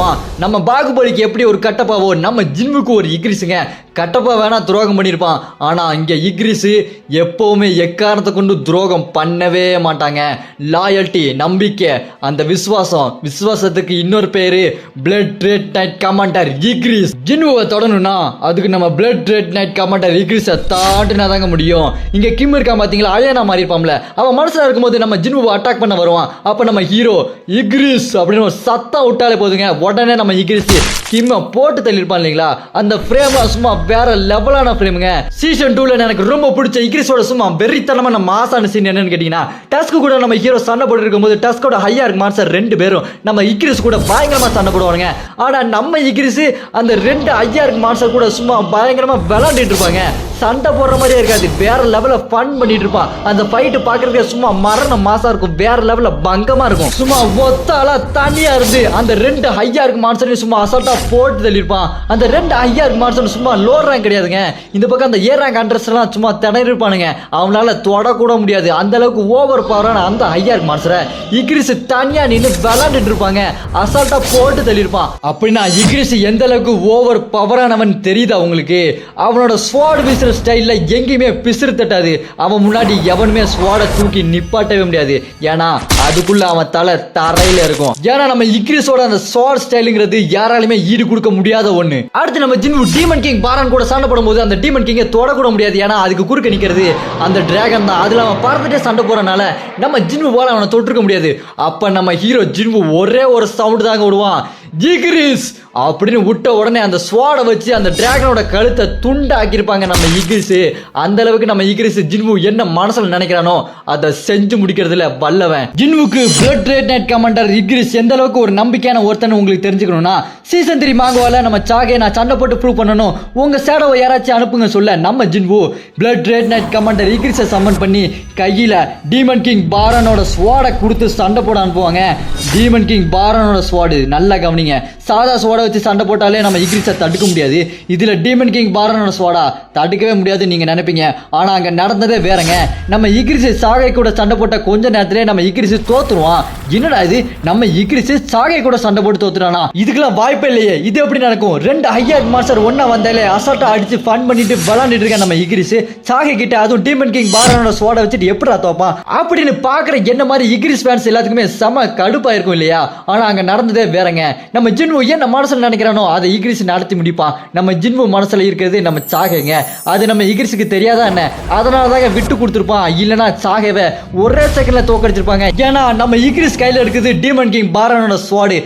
பண்ணிருப்பான். நம்ம பாகுபலிக்கு எப்படி ஒரு கட்டப்பாவோ நம்ம ஜின்வுக்கு ஒரு இக்ரிஸுங்க. கட்டப்பா வேணா துரோகம் பண்ணியிருப்பான், ஆனா இங்க இக்ரிஸ் எப்பவுமே எக்காரணத்தை கொண்டு துரோகம் பண்ணவே மாட்டாங்க. லாயல்ட்டி, நம்பிக்கை, அந்த விசுவாசத்துக்கு இன்னொரு பேரு பிளட் ரெட் நைட் கமாண்டர் இக்ரிஸ். ஜின்வுவை தொடணும்னா அதுக்கு நம்ம பிளட் ரெட் நைட் கமாண்டர் இக்ரிஸை தாண்டினா தாங்க முடியும். இங்க கிம் இருக்கான் பாத்தீங்களா, அயனா மாதிரி இருப்பான்ல, அவன் மனசுல இருக்கும்போது நம்ம ஜின்வுவை அட்டாக் பண்ண வருவான். அப்ப நம்ம ஹீரோ இக்ரிஸ் அப்படின்னு ஒரு சத்தம் விட்டாலே போதுங்க, உடனே நம்ம இக்ரிஸ் கிம்ம போட்டு தள்ளிருப்பான் இல்லைங்களா. அந்த ஃப்ரேம் சும்மா வேற லெவலான ஃப்ரேமுங்க. சீசன் 2ல எனக்கு ரொம்ப பிடிச்ச இக்ரிஸோட சும்மா வெறித்தனமான மாசான சீன் என்னன்னு கேட்டீங்கன்னா, டஸ்க் கூட நம்ம ஹீரோ சண்டை போட்டு இருக்கும்போது டஸ்கோட ஹையா இருக்கு மான்ஸ்டர் 2 பேரும் நம்ம இக்ரிஸ் கூட பயங்கரமா சண்டை போடுவாங்க. ஆனா நம்ம இக்ரிஸ் அந்த 2 ஹையா இருக்கு மான்ஸ்டர் கூட சும்மா பயங்கரமா விளையாண்டுட்டு இருப்பாங்க. சண்டை போடுற மாதிரியே இருக்காது, வேற லெவல்ல ஃபன் பண்ணிட்டு இருப்பான். அந்த ஃபைட் பாக்குறதுக்கு சும்மா மரண மாசா இருக்கும், வேற லெவல்ல பங்கமா இருக்கும். சும்மா ஒத்தால தனியா இருந்து அந்த 2 ஹையா இருக்கு மான்ஸ்டரையும் சும்மா அசால்ட்டா போட்டு தள்ளிருப்பான். அந்த 2 ஹையா இருக்கு மான்ஸ்டர் சும்மா லோ ரேங்க் கிடையாதுங்க. இந்த பக்கம் அந்த ஏ ரேங்க் அண்டர்ஸ் எல்லாம் சும்மா திணறி இருப்பானுங்க, அவனால தொடக்கூட முடியாது. அந்த அளவுக்கு ஓவர் பவரான அந்த ஹையா இருக்கு மான்ஸ்டரை இக்ரிஸ் தனியா நின்று விளையாண்டுட்டு இருப்பாங்க, அசால்ட்டா போட்டு தள்ளிருப்பான். அப்படின்னா இக்ரிஸ் எந்த அளவுக்கு ஓவர் பவரானவன் தெரியுதா உங்களுக்கு? அவனோட ஸ்வாட் வீசுற ஸ்டைல்ல எங்கேயுமே பிசுறு தட்டாது. அவன் முன்னாடி எவனுமே ஸ்வாட தூக்கி நிப்பாட்டவே முடியாது, ஏன்னா அதுக்குள்ள அவன் தலை தரையில இருக்கும். ஏன்னா நம்ம இக்ரிஸோட அந்த ஸ்வாட் ஸ்டைலுங்கிறது யாராலுமே ஈடு கொடுக்க முடியாத ஒண்ணு. அடுத்து நம்ம ஜின்வு டீமன் கிங் பாரான் கூட சண்டை போடும்போது அந்த டீமன் கிங்கை தொடக்கூட முடியாது, ஏன்னா அதுக்கு குறுக்க நிக்கிறது அந்த டிராகன் தான். அதுல அவன் பறந்துட்டே சண்டை போறனால நம்ம ஜின்வு போல அவனை தொட்டிருக்க முடியாது. அப்ப நம்ம ஹீரோ ஜின்வு ஒரே ஒரு சவுண்ட் தாங்க விடுவான், இக்ரிஸ் அப்படின்னு விட்ட உடனே அந்த ஸ்வாடை வச்சு அந்த டிராகனோட கழுத்தை துண்டாக்கியிருப்பாங்க நம்ம இக்ரிஸ். அந்த அளவுக்கு நம்ம இக்ரிஸ் ஜின்வு என்ன மனசுல நினைக்கிறானோ அதை செஞ்சு முடிக்கிறதுல வல்லவன். ஜின்வுக்கு பிளட் ரெட் நைட் கமாண்டர் இக்ரிஸ் எந்த அளவுக்கு ஒரு நம்பிக்கையான ஒருத்தன் உங்களுக்கு தெரிஞ்சுக்கணும்னா, சீசன் 3 மாங்குவால நம்ம சாகே நான் சண்டை போட்டு ப்ரூவ் பண்ணணும், உங்க சேடோவை யாராச்சும் அனுப்புங்க சொல்ல நம்ம Jinwoo blood red knight commander இக்ரிஸை சம்மன் பண்ணி கையில டீமன் கிங் பாரானோட ஸ்வாடை கொடுத்து சண்டை போட அனுப்புவாங்க. டீமன் கிங் பாரானோட ஸ்வாடு நல்லா கவனிங்க, சாதா ஸ்வாடை வச்சு சண்டை போட்டாலே நம்ம இக்ரிஸை தடுக்க முடியாது. இதுல டீமன் கிங் பாரானோட ஸ்வாடா தடுக்கவே முடியாது நீங்க நினைப்பீங்க, ஆனா அங்க நடந்ததே வேறங்க. நம்ம இக்ரிஸ் சாகை கூட சண்டை போட்ட கொஞ்ச நேரத்திலே நம்ம இக்ரிஸ் தோத்துருவான். என்னடா இது, நம்ம இக்ரிஸ் சாகை கூட சண்டை போட்டு தோத்துறானா? இதுக்கெல்லாம் வாய்ப்பே இல்லையே, இது எப்படி நடக்கும்? 2 ஹையா மாஸ்டர் ஒன்னா வந்தாலே அசால்ட்டா அடிச்சு ஃபன் பண்ணிட்டு விளையாண்டுட்டு இருக்க நம்ம இக்ரிஸ் சாகை கிட்ட அதுவும் டீமன் கிங் பாரானோட ஸ்வாடை வச்சுட்டு எப்படா தோப்பான் அப்படின்னு பாக்குற என்ன மாதிரி இக்ரிஸ் ஃபேன்ஸ் எல்லாத்துக்குமே செம கடுப்பா இருக்கும் இல்லையா? ஆனா அங்க நடந்ததே வேறங்க. நம்ம ஜின்வு என்ன மனசுல நினைக்கிறானோ அதை இக்ரிஸ் நடத்தி முடிப்பான். நம்ம ஜின்வு மனசுல இருக்கிறது நம்ம சாகைங்க, அது நம்ம இக்ரிஸுக்கு தெரியாதா என்ன? அதனாலதாங்க விட்டு கொடுத்துருப்பான், இல்லனா சாகவே ஒரே செகண்ட்ல தோக்கடிச்சிருப்பாங்க. ஏன்னா நம்ம இக்ரிஸ் கையில இருக்குது டீமன் கிங் பாரானோட ஸ்வாடு.